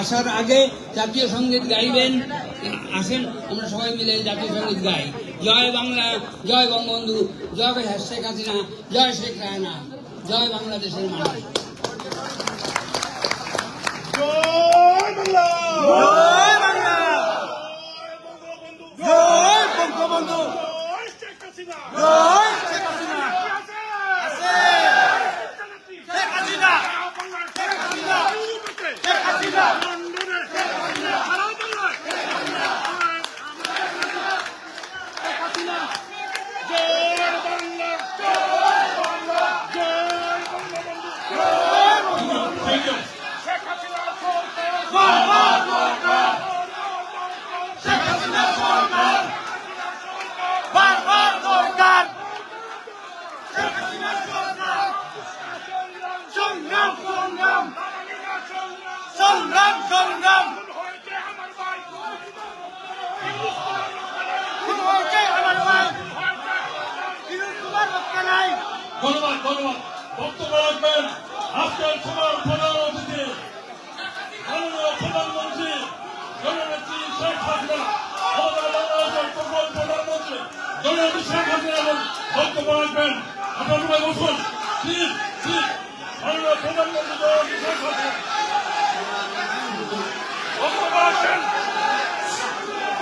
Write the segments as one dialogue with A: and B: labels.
A: আসার আগে জাতীয় সঙ্গীত গাইবেন। আসেন আমরা সবাই মিলে জাতীয় সঙ্গীত গাই। জয় বাংলা, জয় বঙ্গবন্ধু, জয় শেখ হাসিনা, জয় শেখ রায়না, জয় বাংলাদেশের মানুষ।
B: জয় বাংলা, জয় বাংলা, জয় বঙ্গবন্ধু, জয় শেখ হাসিনা, জয় শেখ হাসিনা, শেখ হাসিনা, শেখ হাসিনা, শেখ হাসিনা, লন্ডনে শেখ হাসিনা, সারা বাংলায় শেখ হাসিনা, শেখ হাসিনা, জয় বাংলা, জয় বাংলা, জয় বঙ্গবন্ধু, জয় বঙ্গবন্ধু, শেখ হাসিনা সরকার, শেখ হাসিনা সরকার, বারবার দরকার, শেখ হাসিনা সরকার, সংগ্রাম সংগ্রাম সংগ্রাম সংগ্রাম, ধন্যবাদ ধন্যবাদ। বক্তব্য রাখবেন আজকের সভার প্রধান অতিথি মাননীয় প্রধানমন্ত্রী জননেত্রী শেখ হাসিনা, আমাদের বাংলাদেশের প্রথম প্রধানমন্ত্রী জননেত্রী শেখ হাসিনা এবং বক্তব্য রাখবেন। আপনার সবাই বসুন, প্লিজ প্লিজ। মাননীয় প্রধানমন্ত্রী জননেত্রী শেখ হাসিনা বক্তব্য রাখবেন।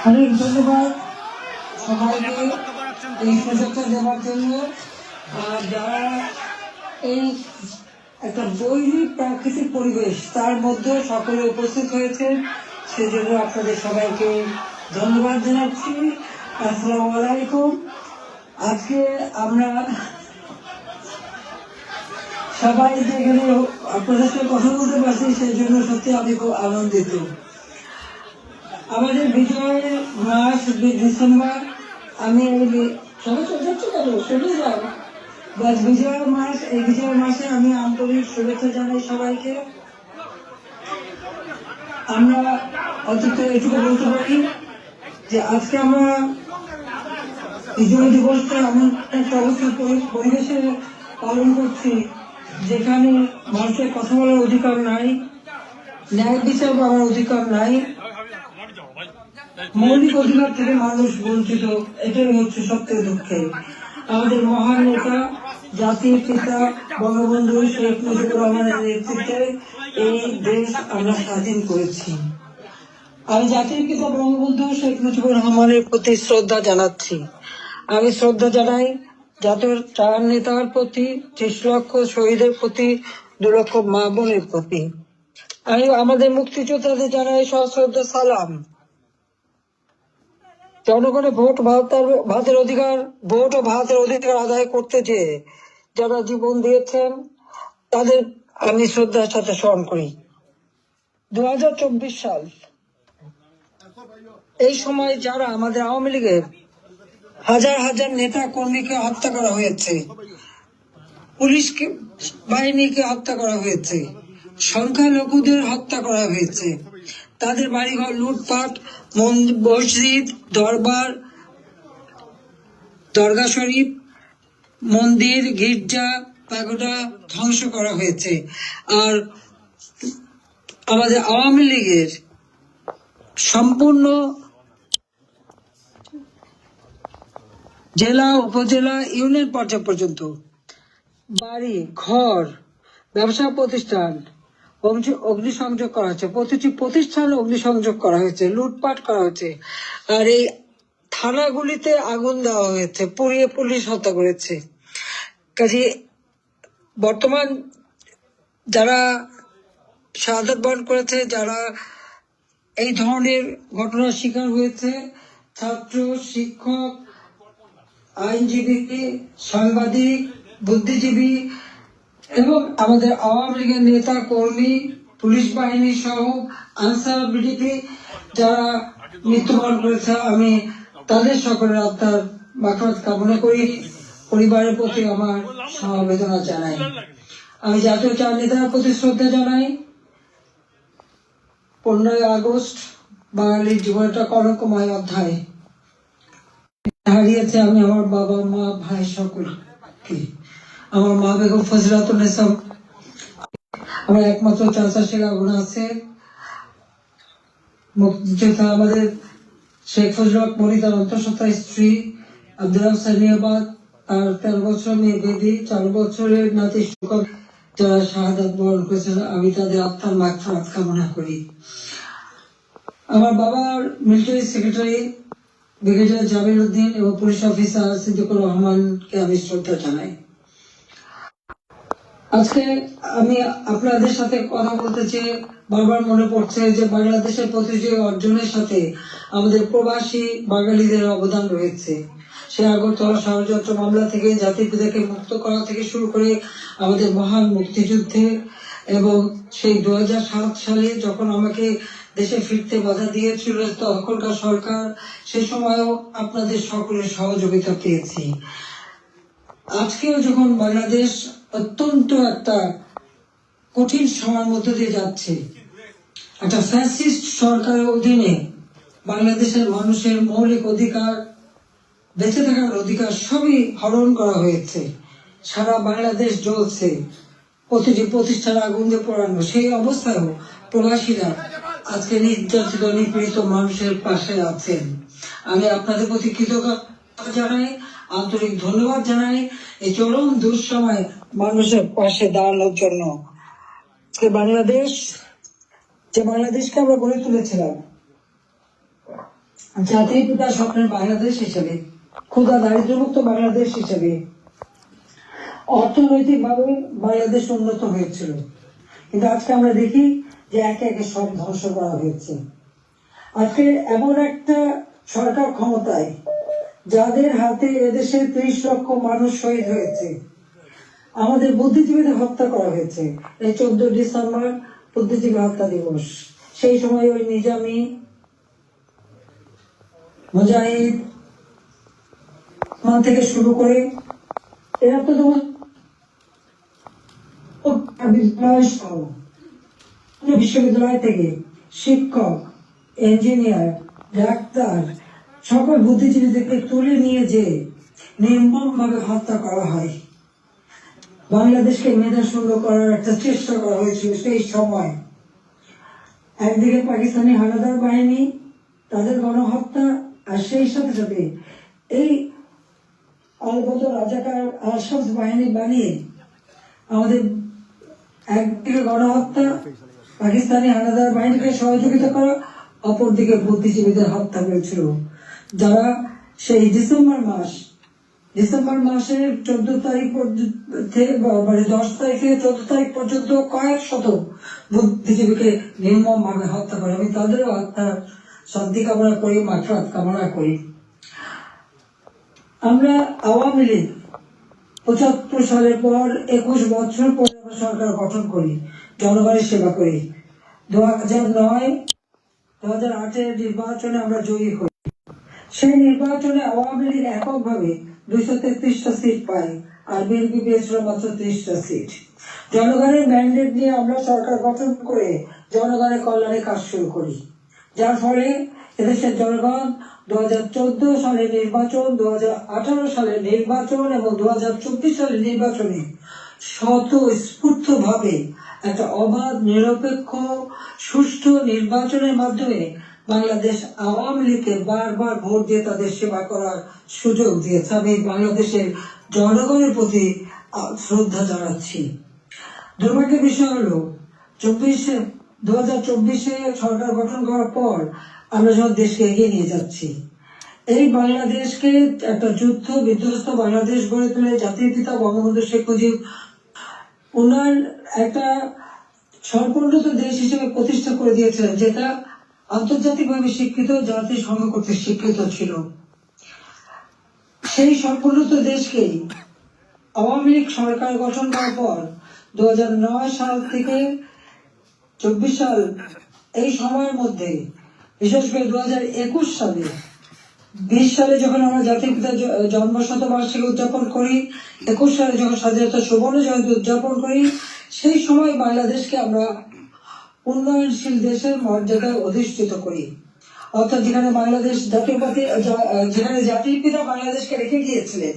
C: অনেক ধন্যবাদ সবাইকে এই সুযোগটা দেওয়ার জন্য। আর যারা এই একটা বৈরী প্রাকৃতিক পরিবেশ তার মধ্যে সকলে উপস্থিত হয়েছে, সেজন্য আপনাদের সবাইকে ধন্যবাদ জানাচ্ছি। আসসালামু আলাইকুম। আজকে আমরা সবাই যেখানে আপনাদের সাথে কথা বলতে পারছি সেই জন্য সত্যি আমি খুব আনন্দিত। আমাদের বিজয় মাস ডিসেম্বর, আমি বিজয় মাস, এই বিজয় মাসে আমি আন্তরিক শুভেচ্ছা জানাই সবাইকে। আমরা অন্তত এটুকু বলতে পারি যে আজকে আমরা বিজয় দিবসটা এমন একটা অবস্থার পরিবেশে পালন করছি যেখানে মানুষের কথা বলার অধিকার নাই, ন্যায় বিচার পাওয়ার অধিকার নাই, মৌলিক অধিকার থেকে মানুষ বঞ্চিত। এটাই হচ্ছে সবচেয়ে দুঃখের। আমাদের মহান নেতা জাতির পিতা বঙ্গবন্ধু শেখ মুজিবুর রহমানের নেতৃত্বে এই দেশ আমরা স্বাধীন করেছি। আমি জাতির পিতা বঙ্গবন্ধু শেখ মুজিবুর রহমানের প্রতি শ্রদ্ধা জানাচ্ছি। আমি শ্রদ্ধা জানাই জাতির চার নেতার প্রতি, ৩০ লক্ষ শহীদের প্রতি, ২ লক্ষ মা বোনের প্রতি। আমি আমাদের মুক্তিযোদ্ধাদের জানাই সশ্রদ্ধ সালাম। জনগণের ভোট ভাতের অধিকার, ভোট ও ভাতের অধিকার আদায় করতে যেয়ে যারা জীবন দিয়েছেন তাদের আমি শ্রদ্ধার সাথে স্মরণ করি। ২০২৪ সাল, এই সময় যারা আমাদের আওয়ামী লীগের হাজার হাজার নেতা কর্মীকে হত্যা করা হয়েছে, পুলিশ বাহিনীকে হত্যা করা হয়েছে, সংখ্যালঘুদের হত্যা করা হয়েছে, তাদের বাড়িঘর লুটপাট, মসজিদ, দরবার, দরগা শরীফ, মন্দির, গির্জা, পাগোডা ধ্বংস করা হয়েছে। আর আমাদের আওয়ামী লীগের সম্পূর্ণ জেলা, উপজেলা, ইউনিয়ন পর্যায় পর্যন্ত বাড়ি ঘর, ব্যবসা প্রতিষ্ঠান অগ্নিসংযোগ করা হয়েছে, প্রতিটি প্রতিষ্ঠান অগ্নিসংযোগ করা হয়েছে, লুটপাট করা হয়েছে। আর এই থানাগুলিতে আগুন দেওয়া হয়েছে, পুড়িয়ে পুলিশ হত্যা করেছে। কাজে বর্তমান যারা শাহাদাত বরণ করেছে, যারা এই ধরনের ঘটনার শিকার হয়েছে, ছাত্র, শিক্ষক, আইনজীবী, সাংবাদিক, বুদ্ধিজীবী এবং আমাদের আওয়ামী লীগের নেতা কর্মী, পুলিশ বাহিনী সহ আনসার, বিডিপি যারা মৃত্যুবরণ করেছে, আমি তাদের সকলের আত্মার মাগফিরাত কামনা করি। পরিবারের প্রতি আমার সমবেদনা জানাই। আমি জাতীয় চার নেতার প্রতি শ্রদ্ধা জানাই। 15ই আগস্ট বাঙালির জীবনটা কলঙ্কময় অধ্যায়। হারিয়েছে আমি আমার বাবা, মা, ভাই সকলকে। আমার মা বেগম ফজিলাতুন্নেসা আমার একমাত্র চাচা শেখ আগুন আছে, মুক্তিযোদ্ধা আমাদের শেখ ফজলুল মনি, তার অন্তঃসত্ত্বা স্ত্রী আব্দুল সানিয়াবাদ, আর 13 বছর মেয়ে বেদি, 4 বছরের নাতি শুকর, যারা শাহাদাত বরণ করেছেন। আমি তাদের আত্মার মাগফিরাত কামনা করি। আমার বাবার military secretary brigadier Jamil Uddin এবং পুলিশ অফিসার সিদ্দিকুর রহমানকে আমি শ্রদ্ধা জানাই। আজকে আমি আপনাদের সাথে কথা বলতে চেয়ে বারবার মনে পড়ছে যে বাংলাদেশের প্রতিটি অর্জনের সাথে আমাদের প্রবাসী বাঙালিদের অবদান রয়েছে। সে আগরতলা ষড়যন্ত্র মামলা থেকে জাতির পিতাকে মুক্ত করা থেকে শুরু করে আমাদের মহান মুক্তিযুদ্ধে, এবং সেই 2007 সালে যখন আমাকে দেশে ফিরতে বাধা দিয়েছিল তখনকার সরকার, সে সময়ও আপনাদের সকলের সহযোগিতা পেয়েছি। আজকেও যখন বাংলাদেশ অত্যন্ত একটা কঠিন সময়ের মধ্যে দিয়ে যাচ্ছে, একটা ফ্যাসিস্ট সরকারের অধীনে বাংলাদেশের মানুষের মৌলিক অধিকার, বেঁচে থাকার অধিকার সবই হরণ করা হয়েছে। সারা বাংলাদেশ জ্বলছে, প্রতিটি প্রতিষ্ঠান আগুন দিয়ে পোড়ানো। সেই অবস্থায়ও প্রবাসীরা আজকে নির্যাতিত নিপীড়িত মানুষের পাশে আছেন। আমি আপনাদের প্রতি কৃতজ্ঞতা জানাই, আন্তরিক ধন্যবাদ জানাই এই চরম দুঃসময় মানুষের পাশে দাঁড়ানোর জন্য। যে বাংলাদেশকে আমরা গড়ে তুলেছিলাম জাতির পিতার স্বপ্নের বাংলাদেশ হিসেবে, ক্ষুধা দারিদ্র্যমুক্ত বাংলাদেশ হিসেবে, অর্থনৈতিকভাবে বাংলাদেশ উন্নত হয়েছিল, কিন্তু আজকে আমরা দেখি যে একে একে সব ধ্বংস করা হয়েছে। আজকে এমন একটা সরকার ক্ষমতায় যাদের হাতে এদেশে 30 লক্ষ মানুষ শহীদ হয়েছে, আমাদের বুদ্ধিজীবীদের হত্যা করা হয়েছে। এই 14 ডিসেম্বর বুদ্ধিজীবী হত্যা দিবস। সেই সময় ওই নিজামী, মুজাহিদ থেকে শুরু করে এরা তো বিশ্ববিদ্যালয় থেকে শিক্ষক, ইঞ্জিনিয়ার, ডাক্তার, সকল বুদ্ধিজীবীদেরকে তুলে নিয়ে যে নির্মমভাবে হত্যা করা হয়। বাংলাদেশকে মেধাশূন্য করার একটা চেষ্টা করা হয়েছিল সেই সময়। একদিকে পাকিস্তানি হানাদার বাহিনী, তাদের গণহত্যা, আর সেই সাথে সাথে এই আলবদর রাজাকার আল-শামস বাহিনী বানিয়ে আমাদের একদিকে গণহত্যা, পাকিস্তানি হানাদার বাহিনীকে সহযোগিতা করা, অপরদিকে বুদ্ধিজীবীদের হত্যা করেছিল, যারা সেই ডিসেম্বর মাসের 14 তারিখ মানে 10 তারিখ থেকে 14 তারিখ পর্যন্ত কয়েক শত বুদ্ধিজীবীকে নির্মম ভাবে হত্যা করে। আমি তাদেরও হত্যার শান্তি কামনা করি, মাগফিরাত কামনা করি। আমরা আওয়ামী লীগ 75 সালের পর 21 বছর পরে সরকার গঠন করি, জনগণের সেবা করি। 2008-এর নির্বাচনে আমরা জয়ী হই। সেই নির্বাচনে আওয়ামী লীগ এককভাবে 233টা সিট পায়, আর বিএনপি পেয়েছিল মাত্র 30টা সিট। জনগণের ম্যান্ডেট নিয়ে আমরা সরকার গঠন করে জনগণের কল্যাণে কাজ শুরু করি, যার ফলে এদেশের জনগণ 2014 সালের নির্বাচন, 2018 সালের নির্বাচন এবং 2024 সালের নির্বাচনে স্বতঃস্ফূর্তভাবে একটা অবাধ, নিরপেক্ষ, সুষ্ঠু নির্বাচনের মাধ্যমে বাংলাদেশ আওয়ামী লীগকে বারবার ভোট দিয়ে তাদের সেবা করার সুযোগ দিয়েছে। আমি বাংলাদেশের জনগণের প্রতি শ্রদ্ধা জানাচ্ছি। দুর্ভাগ্যের বিষয় হলো 2024-এ সরকার গঠন করার পর আমরা যখন দেশকে এগিয়ে নিয়ে যাচ্ছি, এই বাংলাদেশকে একটা যুদ্ধ বিধ্বস্ত বাংলাদেশ গড়ে তুলে জাতির পিতা বঙ্গবন্ধু শেখ মুজিব উনার একটা সম্পূর্ণত দেশ হিসেবে প্রতিষ্ঠা করে দিয়েছিলেন, যেটা আন্তর্জাতিকভাবে স্বীকৃত, জাতিসংঘ কর্তৃক স্বীকৃত ছিল। সেই সম্পূর্ণত দেশকেই আওয়ামী লীগ সরকার গঠন করার পর 2009 সাল থেকে 24 সাল, এই সময়ের মধ্যে বিশেষ করে 2021 সালে 20 সালে যখন আমরা জাতির পিতার জন্ম শতবার্ষিকী উদযাপন করি, 21 সালে যখন স্বাধীনতা সুবর্ণ জয়ন্তী উদযাপন করি, সেই সময় বাংলাদেশকে আমরা উন্নয়নশীল দেশের মর্যাদায় অধিষ্ঠিত করি। অর্থাৎ যেখানে বাংলাদেশ যেখানে জাতির পিতা বাংলাদেশকে রেখে গিয়েছিলেন,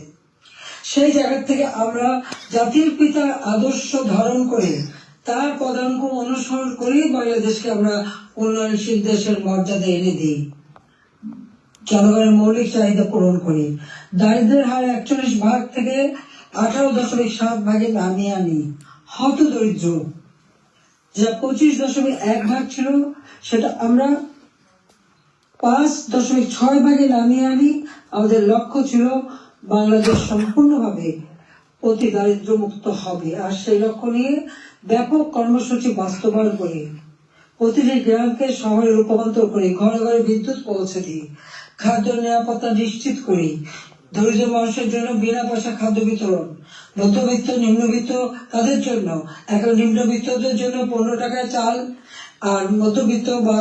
C: সেই জায়গা থেকে আমরা জাতির পিতার আদর্শ ধারণ করে তার পদাঙ্ক অনুসরণ করেই বাংলাদেশকে আমরা উন্নয়নশীল দেশের মর্যাদা এনে দিই, জনগণের মৌলিক চাহিদা পূরণ করি। দারিদ্রের হার 41 ভাগ থেকে 18.7 ভাগে নামিয়ে আনি। হত দরিদ্র যা 25.1 ভাগ ছিল সেটা আমরা 5.6 ভাগে নামিয়ে আনি। আমাদের লক্ষ্য ছিল বাংলাদেশ সম্পূর্ণভাবে অতি দারিদ্র মুক্ত হবে, আর সেই লক্ষ্য নিয়ে ব্যাপক কর্মসূচি বাস্তবায়ন করি। প্রতিটি গ্রামকে শহরে রূপান্তর করি, ঘরে ঘরে বিদ্যুৎ পৌঁছে দিই, খাদ্য নিরাপত্তা নিশ্চিত করি, দরিদ্র মানুষের জন্য বিনা পয়সা খাদ্য বিতরণ, মধ্যবিত্ত নিম্নবিত্ত তাদের জন্য, এখন নিম্নবিত্তদের জন্য 15 টাকায় চাল, আর মধ্যবিত্ত বা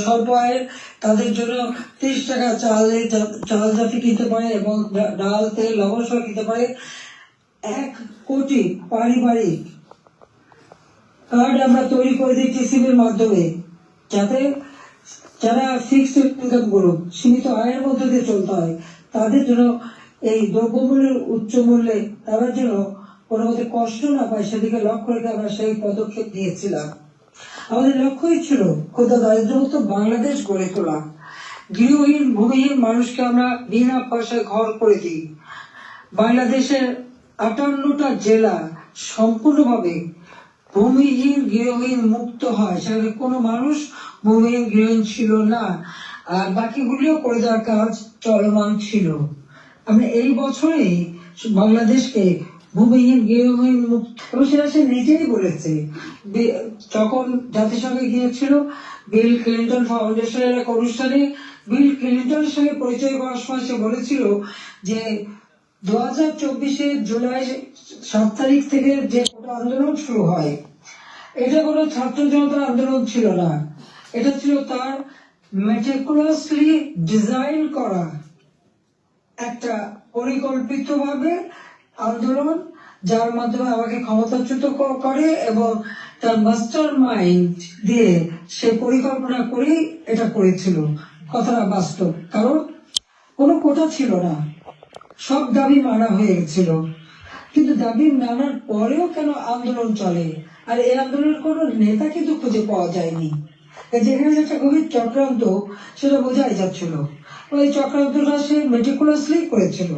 C: স্বল্প আয়ের তাদের জন্য 30 টাকা চাল জাতি কিনতে পারে এবং ডাল তেল লবণ সহ কিনতে পারে। 1 কোটি পারিবারিক কার্ড আমরা তৈরি করে দিই টিসিবির মাধ্যমে, যাতে যারা ফিক্সড ইনকাম গ্রুপ, সীমিত আয়ের মধ্যে দিয়ে চলতে হয়, তাদের জন্য এই দ্রব্যমূল্যের উচ্চ মূল্যে তারা যেন কোনো মতে কষ্ট না পায়, সেদিকে লক্ষ্য রেখে আমরা সেই পদক্ষেপ নিয়েছিলাম। আমাদের লক্ষ্যই ছিল ক্ষুদ্র দারিদ্র্যমুক্ত বাংলাদেশ গড়ে তোলা। গৃহহীন ভূমিহীন মানুষকে আমরা বিনা পয়সায় ঘর করে দিই। বাংলাদেশের 58টা জেলা সম্পূর্ণভাবে ভূমিহীন গৃহহীন মুক্ত হয়, সেখানে কোনো মানুষ ভূমিহীন গৃহহীন ছিল না, আর বাকিগুলিও করে দেওয়ার কাজ চলমান ছিল। আমরা এই বছরেই বাংলাদেশকে ভূমিহীন গৃহহীন মুক্ত, এবং সেটা সে নিজেই বলেছে যখন জাতিসংঘে গিয়েছিল বিল ক্লিন্টন ফাউন্ডেশনের এক অনুষ্ঠানে। বিল ক্লিন্টনের সঙ্গে পরিচয় করার সময় সে বলেছিল যে 2024 জুলাই 7 তারিখ থেকে যে আন্দোলন শুরু হয়, এটা কোনো ছাত্র জনতার আন্দোলন ছিল না, এটা ছিল তার মেটিকুলাসলি ডিজাইন করা একটা পরিকল্পিতভাবে আন্দোলন, যার মাধ্যমে আমাকে ক্ষমতাচ্যুত করে, এবং তার মাস্টার মাইন্ড দিয়ে সে পরিকল্পনা করেই এটা করেছিল। কথাটা বাস্তব, কারণ কোনো কোটা ছিল না, সব দাবি মানা হয়ে গেছিল। কিন্তু দাবি মানার পরেও কেন আন্দোলন চলে, আর এই আন্দোলনের কোনো নেতা কিন্তু খুঁজে পাওয়া যায়নি। যেখানে একটা গভীর চক্রান্ত সেটা বোঝাই যাচ্ছিল। ওই চক্রান্তটা সে মেটিকুলাসলি করেছিল।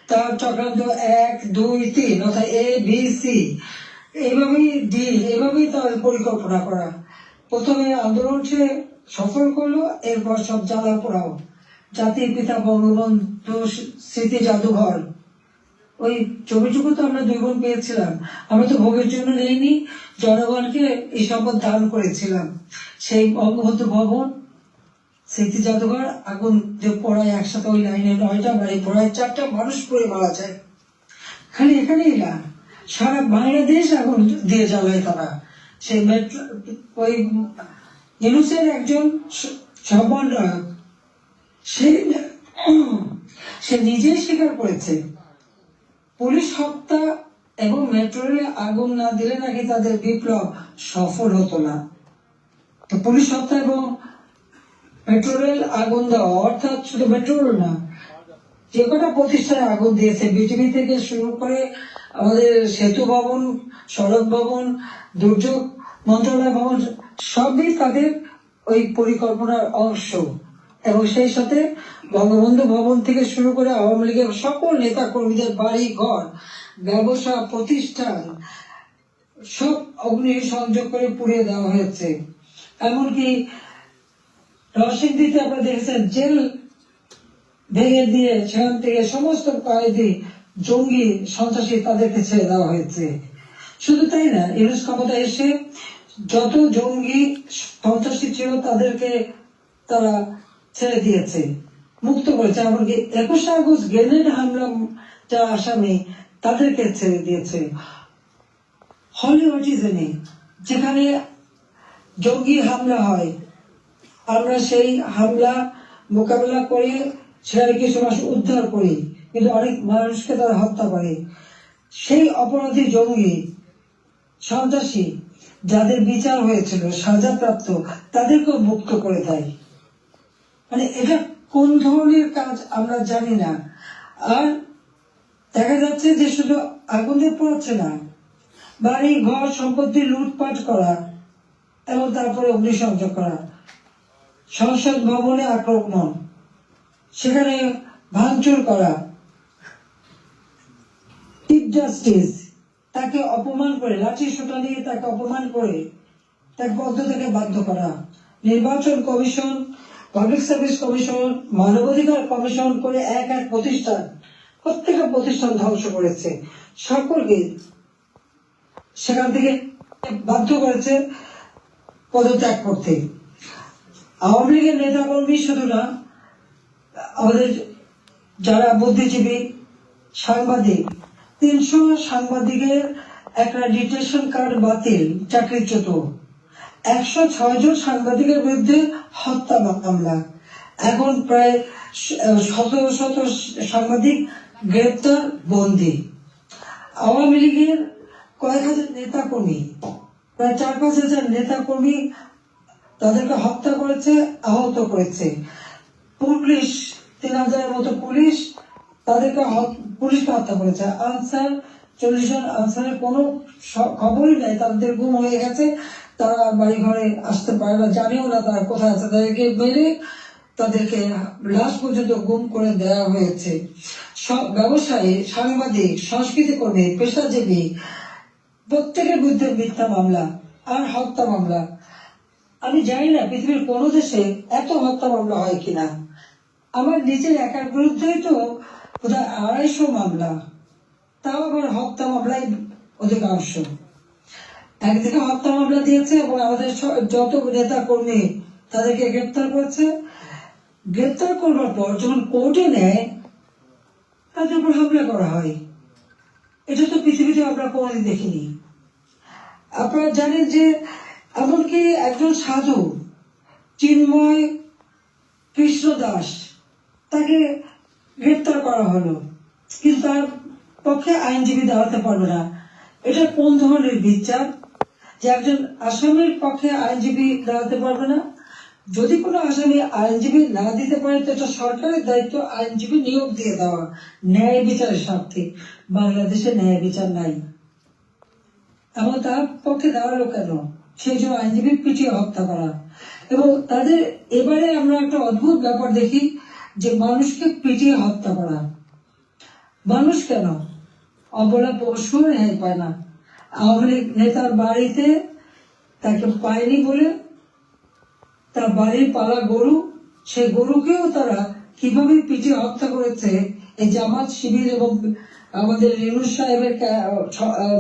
C: তার চক্রান্ত 1, 2, 3 অর্থাৎ ABC, এইভাবেই ডিল, এইভাবেই তার পরিকল্পনা করা। প্রথমে আন্দোলন সে সফল করলো, এরপর সব জ্বালা পোড়াও। জাতির পিতা বঙ্গবন্ধু স্মৃতি জাদুঘর, ওই ছবিটুকু তো আমরা 2 বোন পেয়েছিলাম। আমরা তো ভোগের জন্য নেইনি, জনগণকে এই সম্পদ দান করেছিলাম। সেই বঙ্গবন্ধু ভবন স্মৃতি জাদুঘর আগুন যে পড়ায় একসাথে, ওই লাইনে 9টা বাড়ি পড়ায় 4টা মানুষ পড়ে মারা যায়। খালি এখানেই না, সারা বাংলাদেশ আগুন দিয়ে জ্বালায় তারা। সেই ওই ইউনুসের একজন সমন্বয়ক সে নিজেই স্বীকার করেছে পুলিশ হত্যা এবং মেট্রো রেলে আগুন না দিলে নাকি তাদের বিপ্লব সফল হতো না। তো পুলিশ হত্যা এবং মেট্রো রেল আগুন দেওয়া, অর্থাৎ শুধু মেট্রো রেল না, যে কটা প্রতিষ্ঠানে আগুন দিয়েছে, বিটিভি থেকে শুরু করে আমাদের সেতু ভবন, সড়ক ভবন, দুর্যোগ মন্ত্রণালয় ভবন, সবই তাদের ওই পরিকল্পনার অংশ। এবং সেই সাথে বঙ্গবন্ধু ভবন থেকে শুরু করে আওয়ামী লীগের সকল নেতা কর্মীদের বাড়ি ঘর, ব্যবসা প্রতিষ্ঠান সব অগ্নি সংযোগ করে পুড়িয়ে দেওয়া হয়েছে। এমনকি নরসিংদীতে আপনারা দেখেছেন জেল ভেঙে দিয়ে সেখান থেকে সমস্ত কয়েদি জঙ্গি সন্ত্রাসী তাদেরকে ছেড়ে দেওয়া হয়েছে। শুধু তাই না, ইউনুস ক্ষমতা এসে যত জঙ্গি সন্ত্রাসী ছিল তাদেরকে তারা ছেড়ে দিয়েছে, মুক্ত করেছে। এমনকি 21 আগস্ট গ্রেনেড হামলা যারা আসামি তাদেরকে ছেড়ে দিয়েছে। হলিউডিজমে যেখানে জঙ্গি হামলা হয়, আমরা সেই হামলা মোকাবেলা করে সেখানে কিছু মানুষ উদ্ধার করি, কিন্তু অনেক মানুষকে তারা হত্যা করে। সেই অপরাধী জঙ্গি সন্ত্রাসী যাদের বিচার হয়েছিল সাজাপ্রাপ্ত, তাদেরকেও মুক্ত করে দেয়। মানে এটা কোন ধরনের কাজ আমরা জানি না। আর দেখা যাচ্ছে যে শুধু আগুন দিয়ে পোড়াচ্ছে না, বাড়ি ঘর সম্পত্তি লুটপাট করা এবং তারপরে অগ্নিসংযোগ করা, সংসদ ভবনে আক্রমণ, সেখানে ভাঙচুর করা, চিফ জাস্টিস তাকে অপমান করে, লাঠি সোটা নিয়ে তাকে অপমান করে তাকে পদত্যাগে বাধ্য করা, নির্বাচন কমিশন, পাবলিক সার্ভিস কমিশন, মানবাধিকার কমিশন করে এক এক প্রতিষ্ঠান, প্রত্যেকটা প্রতিষ্ঠান ধ্বংস করেছে, সকলকে সেখান থেকে বাধ্য করেছে পদত্যাগ করতে। আওয়ামী লীগের নেতা কর্মী শুধু না, আমাদের যারা বুদ্ধিজীবী, সাংবাদিক, 300 সাংবাদিকের একটা ডিটেনশন কার্ড বাতিল, চাকরিচ্যুত, 106 জন সাংবাদিকের বিরুদ্ধে হত্যা মামলা, এখন প্রায় 1700 সাংবাদিক গ্রেপ্তার, বন্দী। আওয়ামী লীগের কয়েক হাজার নেতা কর্মী, প্রায় 4-5 হাজার নেতা কর্মী তাদেরকে হত্যা করেছে, আহত করেছে। পুলিশ 3000-এর মতো পুলিশ তাদেরকে পুলিশকে হত্যা করেছে। আনসার 40 জন আনসারের কোনো খবরই নাই, তাদের গুম হয়ে গেছে, তারা বাড়ি ঘরে আসতে পারে না, জানিও না তারা কোথায় আছে, তাদেরকে মেরে তাদেরকে লাশ পর্যন্ত গুম করে দেওয়া হয়েছে। সব ব্যবসায়ী, সাংবাদিক, সংস্কৃতি কর্মী, পেশাজীবী প্রত্যেকের বিরুদ্ধে মিথ্যা মামলা আর হত্যা মামলা। আমি জানি না পৃথিবীর কোন দেশে এত হত্যা মামলা হয় কিনা। আমার নিজের একার বিরুদ্ধেই তো বোধহয় 250 মামলা, তাও আবার হত্যা মামলায় অধিকাংশ। একদিকে হত্যা মামলা দিয়েছে এবং আমাদের যত নেতা কর্মী তাদেরকে গ্রেপ্তার করেছে। গ্রেপ্তার করবার পর যখন কোর্টে নেয়, তাদের উপর হামলা করা হয়। এটা তো পৃথিবীতে আমরা কোনোদিন দেখিনি। আপনারা জানেন যে এমনকি একজন সাধু চিন্ময় কৃষ্ণ দাস, তাকে গ্রেপ্তার করা হলো, কিন্তু তার পক্ষে আইনজীবী দাঁড়াতে পারবে না। এটা কোন ধরনের বিচার যে একজন আসামির পক্ষে আইনজীবী দাঁড়াতে পারবে না? যদি কোনো আসামি আইনজীবী না দিতে পারে তো এটা সরকারের দায়িত্ব আইনজীবী নিয়োগ দিয়ে দেওয়া, ন্যায় বিচারের স্বার্থে। বাংলাদেশে ন্যায় বিচার নাই, এবং তার পক্ষে দাঁড়ালো কেন? সেই জন্য আইনজীবী পিটিয়ে হত্যা করা। এবং তাদের এবারে আমরা একটা অদ্ভুত ব্যাপার দেখি যে মানুষকে পিটিয়ে হত্যা করা। মানুষ কেন? অবলা পশু ন্যায় পায় না। আওয়ামী লীগ নেতার বাড়িতে তাকে পায়নি বলে তার বাড়ির পালা গরু, সেই গরুকেও তারা কিভাবে পিটিয়ে হত্যা করেছে এই জামাত শিবির এবং আমাদের ইউনূস সাহেবের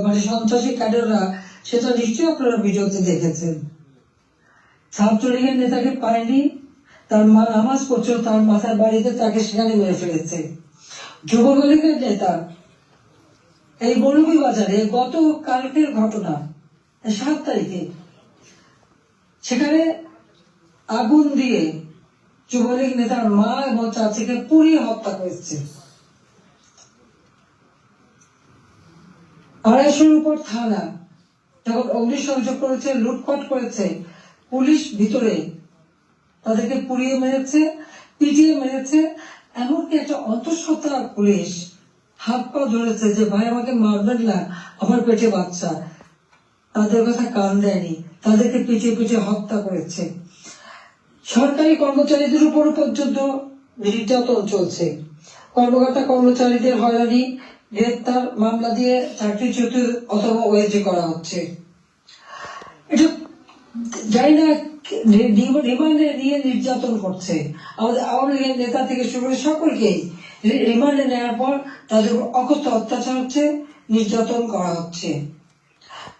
C: মানে সন্ত্রাসী ক্যাডাররা, সেটা নিশ্চয়ই আপনারা ভিডিওতে দেখেছেন। ছাত্রলীগের নেতাকে পায়নি, তার মা নামাজ পড়ছিল তার মাথার বাড়িতে, তাকে সেখানে মেরে ফেলেছে। যুবলীগের নেতা এই বড়ুবি বাজারে গত কালকের ঘটনা 7 তারিখে, সেখানে আগুন দিয়ে যুবলীগ নেতার মা এবং চাচিকে পুড়িয়ে হত্যা করেছে। 250-র উপর থানা যখন অগ্নিসংযোগ করেছে, লুটপাট করেছে, পুলিশ ভিতরে তাদেরকে পুড়িয়ে মেরেছে, পিটিয়ে মেরেছে। এমনকি একটা অন্তঃসত্ত্বা পুলিশ হাত পা ধরেছে যে ভাই আমাকে মারবেন না, আমার পেটে বাচ্চা। তাদের কথা কান দেয়নি, তাদেরকে পিটিয়ে পিটিয়ে হত্যা করেছে। সরকারি কর্মচারীদের উপর পর্যন্ত নির্যাতন চলছে। কর্মকর্তা কর্মচারীদের হয়রানি, গ্রেপ্তার, মামলা দিয়ে চাকরিচ্যুত অথবা ওএজি করা হচ্ছে। এটা জানি না রিমান্ডে নিয়ে নির্যাতন করছে। আমাদের আওয়ামী লীগের নেতা থেকে শুরু করে সকলকেই রিমান্ডে নেওয়ার পর তাদের উপর অকথ্য অত্যাচার হচ্ছে, নির্যাতন করা হচ্ছে।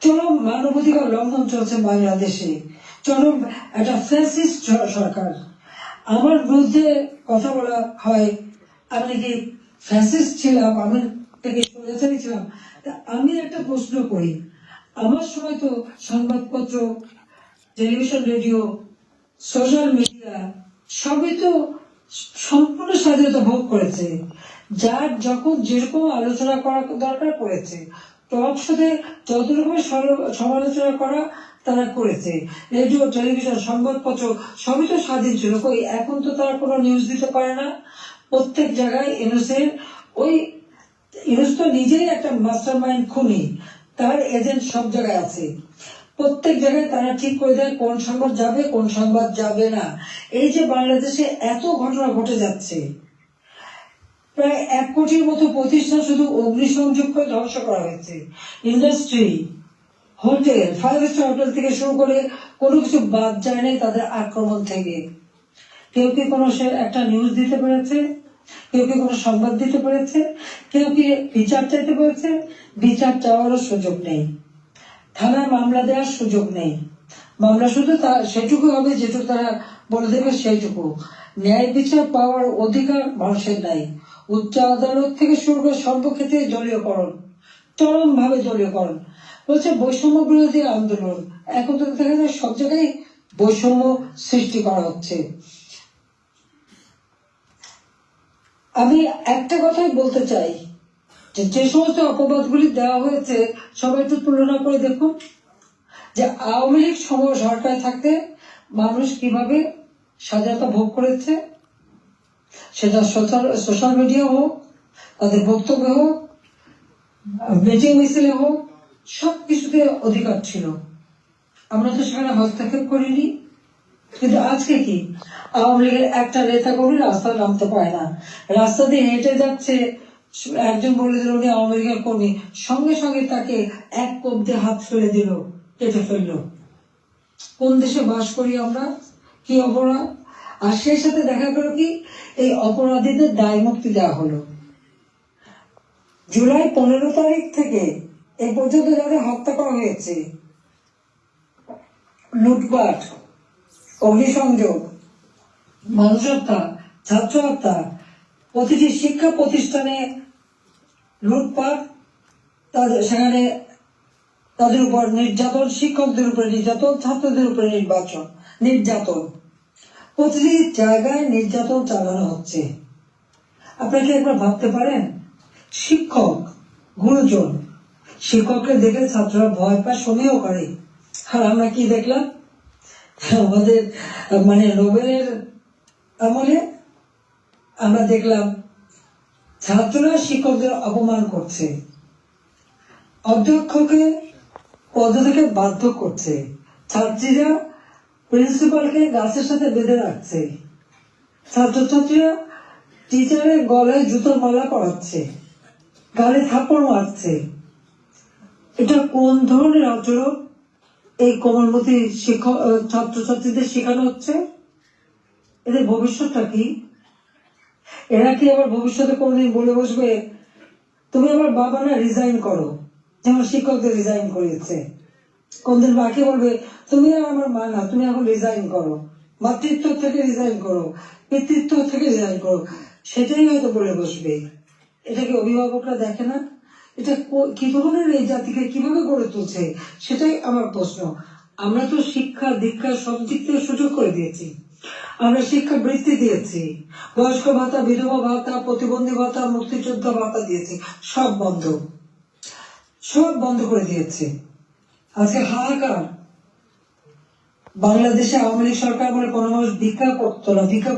C: চরম মানবাধিকার লঙ্ঘন চলছে বাংলাদেশে। চরম একটা ফ্যাসিস্ট সরকার। আমার বিরুদ্ধে কথা বলা হয় আমি নাকি ফ্যাসিস্ট ছিলাম, আমি নাকি স্বৈরাচারী ছিলাম। আমি একটা প্রশ্ন করি, আমার সময় তো সংবাদপত্র, টেলিভিশন, রেডিও, সোশ্যাল মিডিয়া সবই তো সম্পূর্ণ স্বাধীনতা ভোগ করেছে। যার যখন যেরকম আলোচনা করা দরকার করেছে, টক শোতে যত রকমের সমালোচনা করা তারা করেছে। রেডিও, টেলিভিশন, সংবাদপত্র সবই তো স্বাধীন ছিল। এখন তো তারা কোনো নিউজ দিতে পারে না। প্রত্যেক জায়গায় ইউনূস তো নিজেই একটা মাস্টার মাইন্ড খুনি, তার এজেন্ট সব জায়গায় আছে। প্রত্যেক জায়গায় তারা ঠিক করে দেয় কোন সংবাদ যাবে কোন সংবাদ যাবে না। এই যে বাংলাদেশে এত ঘটনা ঘটে যাচ্ছে, প্রায় 1 কোটির মতো প্রতিষ্ঠান শুধু অগ্নিসংযোগ করে ধ্বংস করা হয়েছে। ইন্ডাস্ট্রি, হোটেল, 5 স্টার হোটেল থেকে শুরু করে কোনো কিছু বাদ যায় নাই তাদের আক্রমণ থেকে। কেউ কি কোনো একটা নিউজ দিতে পেরেছে? কেউ কি কোনো সংবাদ দিতে পেরেছে? কেউ কি বিচার চাইতে পেরেছে? বিচার চাওয়ারও সুযোগ নেই, থানায় মামলা দেওয়ার সুযোগ নেই। মামলা শুধু সেটুকু হবে যেটুকু তারা বলে দেবে সেইটুকু। ন্যায় বিচার পাওয়ার অধিকার মানুষের নাই। উচ্চ আদালত থেকে শুরু করে সর্বক্ষেত্রে দলীয়করণ, চরম ভাবে দলীয়করণ। বলছে বৈষম্য বিরোধী আন্দোলন, এখন তো দেখা যায় সব জায়গায় বৈষম্য সৃষ্টি করা হচ্ছে। আমি একটা কথাই বলতে চাই, যে সমস্ত অপবাদগুলি দেওয়া হয়েছে সবাই একটু তুলনা করে দেখুন যে আওয়ামী লীগ সরকারে থাকতে মানুষ কিভাবে স্বাধীনতা ভোগ করেছে, সেটা সোশ্যাল মিডিয়া হোক, তাদের বক্তব্য হোক, মিটিং মিছিলে হোক, সবকিছুতে অধিকার ছিল। আমরা তো সেখানে হস্তক্ষেপ করিনি। কিন্তু আজকে কি, আওয়ামী লীগের একটা নেতা কর্মী রাস্তায় নামতে পারে না, রাস্তা দিয়ে হেঁটে যাচ্ছে, একজন বলে দিল উনি আওয়ামী লীগের কর্মী, সঙ্গে সঙ্গে তাকে এক কোপ দিয়ে হাত ফেলে দিল, কেটে ফেললো। কোন দেশে বাস করি আমরা? কি অপরাধ! আর সেই সাথে দেখা গেল কি এই অপরাধীদের দায় মুক্তি দেওয়া হলো। জুলাই 15 তারিখ থেকে এ পর্যন্ত যাদের হত্যা করা হয়েছে, লুটপাট, অগ্নিসংযোগ, মানুষ হত্যা, ছাত্র হত্যা, প্রতিটি শিক্ষা প্রতিষ্ঠানে লুটপাট, সেখানে তাদের উপর নির্যাতন, শিক্ষকদের উপরে নির্যাতন, ছাত্রদের উপরে নির্যাতন, প্রতিটি জায়গায় নির্যাতন চালানো হচ্ছে। আপনাকে একবার ভাবতে পারেন, শিক্ষক, গুরুজন, শিক্ষককে দেখে ছাত্ররা ভয় পায়, সমীহ করে। আর আমরা কি দেখলাম আমাদের নোবেলের আমলে? আমরা দেখলাম ছাত্ররা শিক্ষকদের অপমান করছে, অধ্যক্ষকে পদ থেকে বাধ্য করছে, ছাত্রীরা প্রিন্সিপালকে গাছের সাথে বেঁধে রাখছে, ছাত্রছাত্রীরা টিচারের গলায় জুতোর মালা পরাচ্ছে, গালে থাপ্পড় মারছে। এটা কোন ধরনের আচরণ এই কোমলমতি শিক্ষক ছাত্রছাত্রীদের শেখানো হচ্ছে? এদের ভবিষ্যৎটা কি? এরা কি আবার ভবিষ্যতে কোনদিন বলে বসবে তুমি আমার বাবা না, রিজাইন করো, যেমন শিক্ষকদের রিজাইন করিয়েছে? কোনদিন বাকি বলবে তুমি আর আমার মা না, তুমি এখন রিজাইন করো, মাতৃত্ব থেকে রিজাইন করো, পিতৃত্ব থেকে রিজাইন করো? সেটাই হয়তো বলে বসবে। এটা কি অভিভাবকরা দেখে না? এটা কি ধরনের এই জাতিকে কিভাবে গড়ে তুলছে, সেটাই আমার প্রশ্ন। আমরা তো শিক্ষা দীক্ষা সব দিক থেকে সুযোগ করে দিয়েছি, আমরা শিক্ষা বৃত্তি দিয়েছি, বয়স্ক ভাতা, বিধবা ভাতা, প্রতিবন্ধী ভাতা, মুক্তিযোদ্ধা ভাতা দিয়েছি, সব বন্ধ করে দিয়েছে। আজকে হাহাকার। বাংলাদেশে আওয়ামী লীগ সরকার বলে কোনো মানুষ ভিক্ষা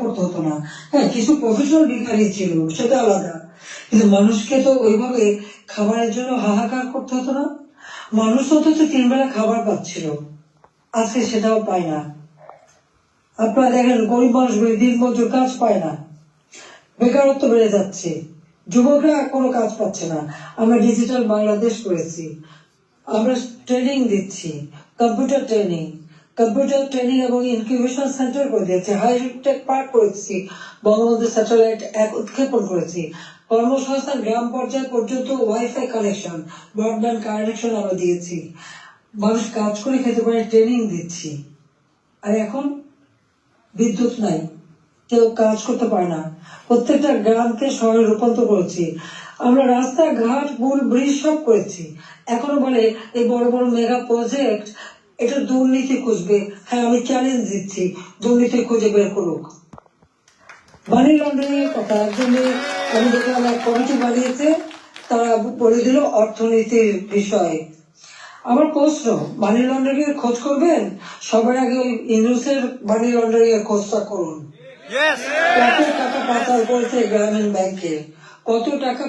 C: করতে হতো না। হ্যাঁ, কিছু প্রফেশনাল ভিখারি ছিল, সেটা আলাদা, কিন্তু মানুষকে তো ওইভাবে খাবারের জন্য হাহাকার করতে হতো না। মানুষ অথচ 3 বেলা খাবার পাচ্ছিল, আজকে সেটাও পায় না। আপনারা দেখেন গরিব মানুষগুলি দিনমজুর, কাজ পায় না, বেকারত্ব বেড়ে যাচ্ছে, যুবকরা কোনো কাজ পাচ্ছে না। আমরা ডিজিটাল বাংলাদেশ করেছি, আমরা ট্রেনিং দিচ্ছি, কম্পিউটার ট্রেনিং এবং ইনকিউবেশন সেন্টার করে দিয়েছি, হাইটেক পার্ক করেছি, বঙ্গবন্ধু স্যাটেলাইট উৎক্ষেপণ করেছি, কর্মসংস্থান গ্রাম পর্যায় পর্যন্ত ওয়াইফাই কানেকশন, ব্রডব্যান্ড কানেকশন আমরা দিয়েছি, মানুষ কাজ করে খেতে পারে, ট্রেনিং দিচ্ছি। আর এখন বিদ্যুৎ নাই, কেউ কাজ করতে পারে না, প্রত্যেকটা গ্রামকে শহরে রূপান্তর করেছি, আমরা রাস্তাঘাট, পুল, ব্রিজ সব করেছি। এখনো বলে এই বড় বড় মেগা প্রজেক্ট, এটা দুর্নীতি খুঁজবে। হ্যাঁ, আমি চ্যালেঞ্জ দিচ্ছি, দুর্নীতি খুঁজে বের করুক। মানি লন্ডারিং এর কথা একজনে, আমি দেখলাম এক কমিটি বানিয়েছে, তারা বলে দিল অর্থনীতির বিষয়ে। আমার প্রশ্ন, মানি লন্ডারিং এর খোঁজ করবেন, সবার আগে ওই ইউনুসের মানি লন্ডারিং এর খোঁজটা করুন। কত টাকা পাচার করেছে গ্রামীণ ব্যাংকে, কত টাকা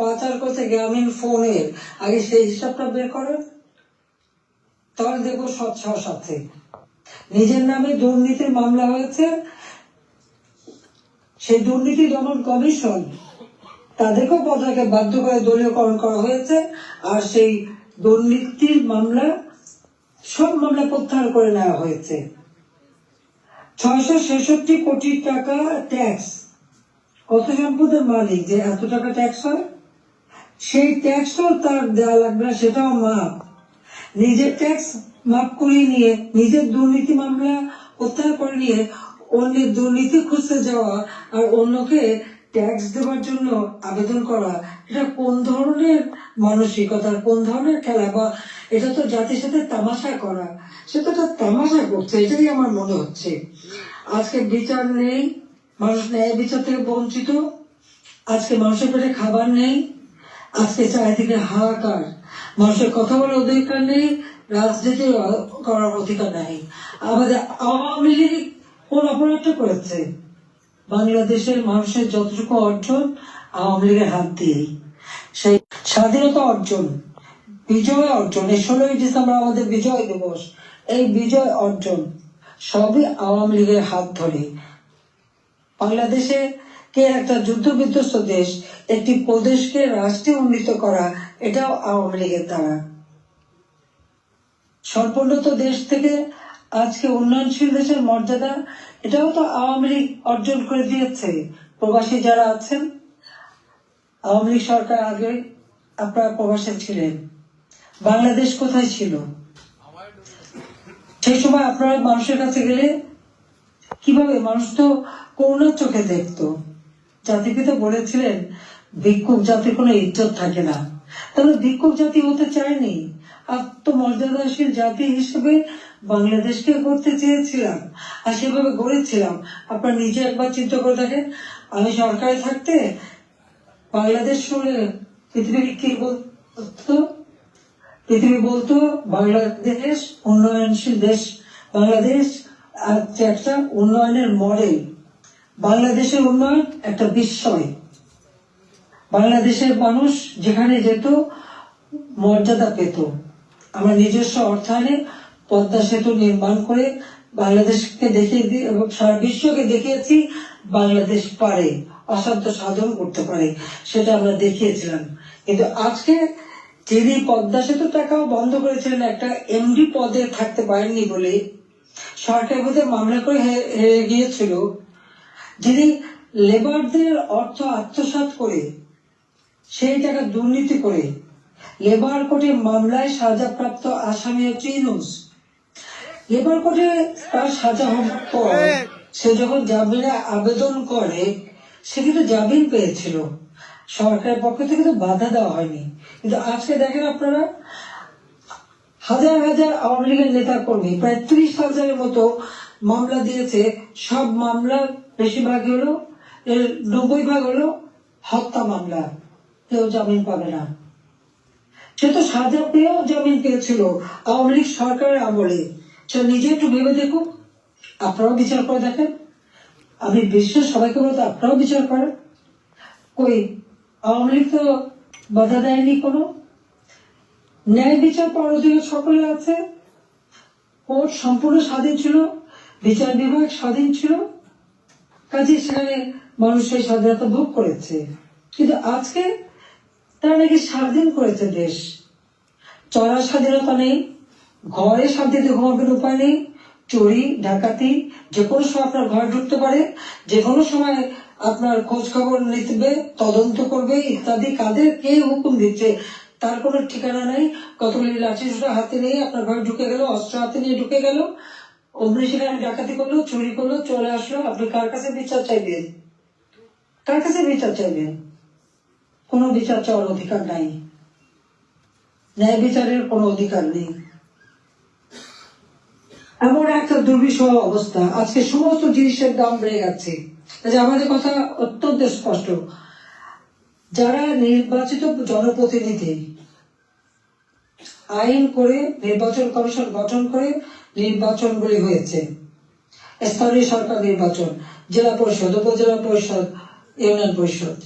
C: পাচার করছে গ্রামীণ ফোনের, আগে সেই হিসাবটা বের করেন, তাহলে দেখবো সৎসাহ সাথে। নিজের নামে দুর্নীতির মামলা হয়েছে, সেই দুর্নীতি দমন কমিশন তাদেরকেও পদত্যাগে বাধ্য করে দলীয়করণ করা হয়েছে, আর সেই দুর্নীতির মামলা সব মামলা প্রত্যাহার করে নেওয়া হয়েছে। 666 কোটি টাকা ট্যাক্স, কত সম্পদের মালিক যে এত টাকা ট্যাক্স হয়, সেই ট্যাক্সও তার দেওয়া লাগবে না, সেটাও মাপ। নিজের ট্যাক্স মাপ করিয়ে নিয়ে, নিজের দুর্নীতি মামলা প্রত্যাহার করে নিয়ে অন্যের দুর্নীতি খুঁজতে যাওয়া আর অন্যকে ট্যাক্স দেওয়ার জন্য আবেদন করা, এটা কোন ধরনের মানসিকতা, কোন ধরনের খেলা? বা এটা তো জাতির সাথে তামাশা করা, সেটা তো তামাশা করছে, এটাই আমার মনে হচ্ছে। আজকে বিচার নেই, মানুষ ন্যায় বিচার থেকে বঞ্চিত, আজকে মানুষের পেটে খাবার নেই, আজকে চারিদিকে হাহাকার, মানুষের কথা বলার অধিকার নেই, রাজনীতি করার অধিকার নেই। আমাদের আওয়ামী লীগ কোন অপরাধটা করেছে? বাংলাদেশের মানুষের যতটুকু অর্জন আওয়ামী লীগের হাত দিয়েই, সেই স্বাধীনতা অর্জন, বিজয় অর্জন, এই 16ই ডিসেম্বর আমাদের বিজয় দিবস, এই বিজয় অর্জন সবই আওয়ামী লীগের হাত ধরে। বাংলাদেশে কে একটা যুদ্ধ বিধ্বস্ত দেশ, একটি প্রদেশকে রাষ্ট্রে উন্নীত করা, এটাও আওয়ামী লীগের দ্বারা। স্বল্পোন্নত দেশ থেকে আজকে উন্নয়নশীল দেশের মর্যাদা, এটাও তো আওয়ামী লীগ অর্জন করে দিয়েছে। প্রবাসী যারা আছেন, আওয়ামী লীগ সরকার আগে আপনারা প্রবাসে ছিলেন, বাংলাদেশ কোথায় ছিল? সেই সময় আপনারা মানুষের কাছে গেলে কিভাবে, মানুষ তো করুণার চোখে দেখতো। জাতিপিতা বলেছিলেন ভিক্ষুক জাতির কোনো ইজ্জত থাকে না, তাহলে ভিক্ষুক জাতি হতে চায়নি, আত্মমর্যাদাশীল জাতি হিসেবে বাংলাদেশকে করতে চেয়েছিলাম, আর সেভাবে গড়েছিলাম। আপনার নিজে একবার চিন্তা করে দেখেন, আমি সরকারে থাকতে বাংলাদেশ শুনে পৃথিবী কি বলতো? পৃথিবী বলতো বাংলাদেশ উন্নয়নশীল দেশ, বাংলাদেশ একটা উন্নয়নের মডেল, বাংলাদেশের উন্নয়ন একটা বিস্ময়। বাংলাদেশের মানুষ যেখানে যেত মর্যাদা পেত। আমরা নিজস্ব অর্থায়নে পদ্মা সেতু নির্মাণ করে বাংলাদেশকে দেখিয়ে দিই এবং সারা বিশ্বকে দেখিয়েছি বাংলাদেশ পারে, অসাধ্য সাধন করতে পারে, সেটা আমরা দেখিয়েছিলাম। কিন্তু আজকে যিনি পদ্মা সেতু টাকাও বন্ধ করেছিলেন, একটা এমডি পদে থাকতে পারেননি বলে সরকারের মধ্যে মামলা করে হেরে গিয়েছিল, যিনি লেবারদের অর্থ আত্মসাৎ করে সেই টাকা দুর্নীতি করে লেবার কোর্টে মামলায় সাজাপ্রাপ্ত আসামি হচ্ছে ইউনূস। লেবার কোর্টে তার সাজা হওয়ার পর সে যখন জামিনে আবেদন করে, সে কিন্তু জামিন পেয়েছিল, সরকারের পক্ষ থেকে তো বাধা দেওয়া হয়নি। কিন্তু আজকে দেখেন আপনারা, হাজার হাজার আওয়ামী লীগের নেতা কর্মী, প্রায় 30,000-এর মতো মামলা দিয়েছে। সব মামলা বেশিরভাগ হলো, 90% হলো হত্যা মামলা, কেউ জামিন পাবে না। সে তো সাজা পেয়েও জামিন পেয়েছিল আওয়ামী লীগ সরকারের আমলে। সে নিজে একটু ভেবে দেখুন, আপনারাও বিচার করে দেখেন। আমি বিশ্বের সবাইকে বলতে আপনারাও বিচার করেন। কই আওয়ামী লীগ তো বাধা দেয়নি কোনো। ন্যায় বিচার পাওয়ার অধিকার সকলে আছে, কোর্ট সম্পূর্ণ স্বাধীন ছিল, বিচার বিভাগ স্বাধীন ছিল, কাজে সেখানে মানুষ সেই স্বাধীনতা ভোগ করেছে। কিন্তু আজকে তারা নাকি স্বাধীন করেছে দেশ, চলার স্বাধীনতা নেই, ঘরে শান্তিতে ঘুমাবেন উপায় নেই, চুরি ডাকাতি যে কোনো সময় আপনার ঘরে ঢুকতে পারে, যে কোনো সময় আপনার খোঁজ খবর নিতে, তদন্ত করবে ইত্যাদি। কাদের কে হুকুম দিচ্ছে তার কোনো ঠিকানা নাই। কতগুলি লাঠি সোটা হাতে নিয়ে আপনার ঘরে ঢুকে গেল, অস্ত্র হাতে নিয়ে ঢুকে গেল, অমনি সেখানে ডাকাতি করলো, চুরি করলো, চলে আসলো। আপনি কার কাছে বিচার চাইবেন? কার কাছে বিচার চাইবেন? কোনো বিচার চাওয়ার অধিকার নাই, ন্যায় বিচারের কোনো অধিকার নেই। এমন একটা দুর্বিষহ অবস্থা, আজকে সমস্ত জিনিসের দাম বেড়ে যাচ্ছে। আমাদের কথা অত্যন্ত স্পষ্ট, যারা নির্বাচিত জনপ্রতিনিধি আইন করে নির্বাচন কমিশন গঠন করে নির্বাচনগুলি হয়েছে, স্থানীয় সরকার নির্বাচন, জেলা পরিষদ, উপজেলা পরিষদ, ইউনিয়ন পরিষদ,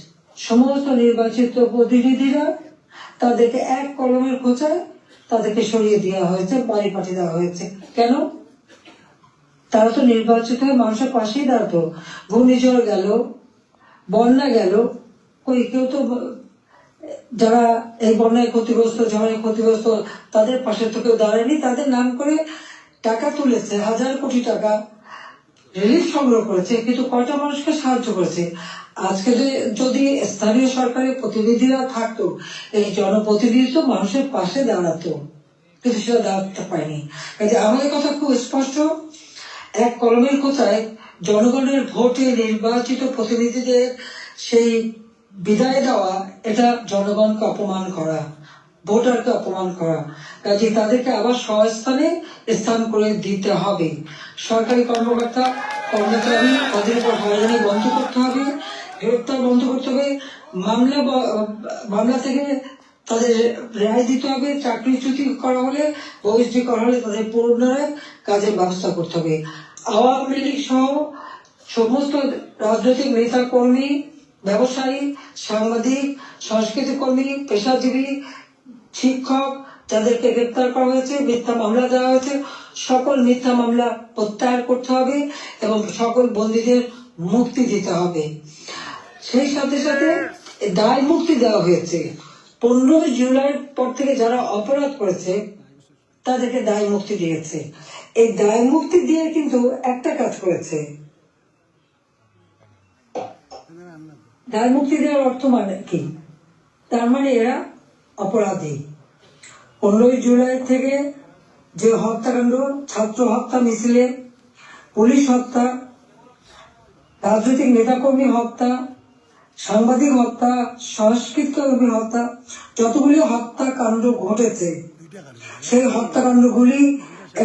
C: সমস্ত নির্বাচিত প্রতিনিধিরা তাদেরকে এক কলমের খোঁচায় তাদেরকে সরিয়ে দেওয়া হয়েছে, বাড়ি পাঠিয়ে দেওয়া হয়েছে। কেন? তারা তো নির্বাচিত হয়ে মানুষের পাশেই দাঁড়াতো। ঘূর্ণিঝড় গেল, বন্যা গেল, কই কেউ তো যারা এই বন্যায় ক্ষতিগ্রস্ত, ঝড়ে ক্ষতিগ্রস্ত, তাদের পাশে তো কেউ দাঁড়ায়নি। তাদের নাম করে টাকা তুলেছে, 1000 কোটি টাকা রিলিফ সংগ্রহ করেছে, কিন্তু কয়টা মানুষকে সাহায্য করেছে? আজকে যদি স্থানীয় সরকারের প্রতিনিধিরা থাকতো, এই জনপ্রতিনিধি তো মানুষের পাশে দাঁড়াতো, কিন্তু সেটা দাঁড়াতে পারেনি। কাজে আমাদের কথা খুব স্পষ্ট, এক কলমের কোথায় জনগণের ভোটে নির্বাচিত প্রতিনিধিদের সেই বিদায় দেওয়া, এটা জনগণকে অপমান করা, ভোটারকে অপমান করা। কাজে তাদেরকে আবার স্বস্থানে স্থান করে দিতে হবে। সরকারি কর্মকর্তা কর্মচারী তাদের উপর হয়রানি বন্ধ করতে হবে, গ্রেপ্তার বন্ধ করতে হবে, মামলা থেকে তাদের রেহাই দিতে হবে, চাকরিচ্যুতি করা হলে, বহিষ্কৃত করা হলে তাদের পুনরায় কাজের ব্যবস্থা করতে হবে। আওয়ামী লীগ সহ সমস্ত রাজনৈতিক নেতা কর্মী, ব্যবসায়ী, সাংবাদিক, সংস্কৃতি কর্মী, পেশাজীবী, শিক্ষক যাদেরকে গ্রেপ্তার করা হয়েছে, মিথ্যা মামলা দেওয়া হয়েছে, সকল মিথ্যা মামলা প্রত্যাহার করতে হবে এবং সকল বন্দীদের মুক্তি দিতে হবে। সেই সাথে সাথে দায় মুক্তি দেওয়া হয়েছে। 15 জুলাইয়ের পর থেকে যারা অপরাধ করেছে তাদেরকে দায় মুক্তি দিয়েছে। এই দায় মুক্তি দিয়ে কিন্তু একটা কাজ করেছে। দায় মুক্তি দেওয়ার অর্থ মানে কি? তার মানে এরা অপরাধী। 15 জুলাই থেকে যে হত্যাকাণ্ড, ছাত্র হত্যা মিছিলে, পুলিশ হত্যা, রাজনৈতিক নেতাকর্মী হত্যা, সাংবাদিক হত্যা, সংস্কৃত কর্মী হত্যা, যতগুলি হত্যাকাণ্ড ঘটেছে, সেই হত্যাকাণ্ডগুলি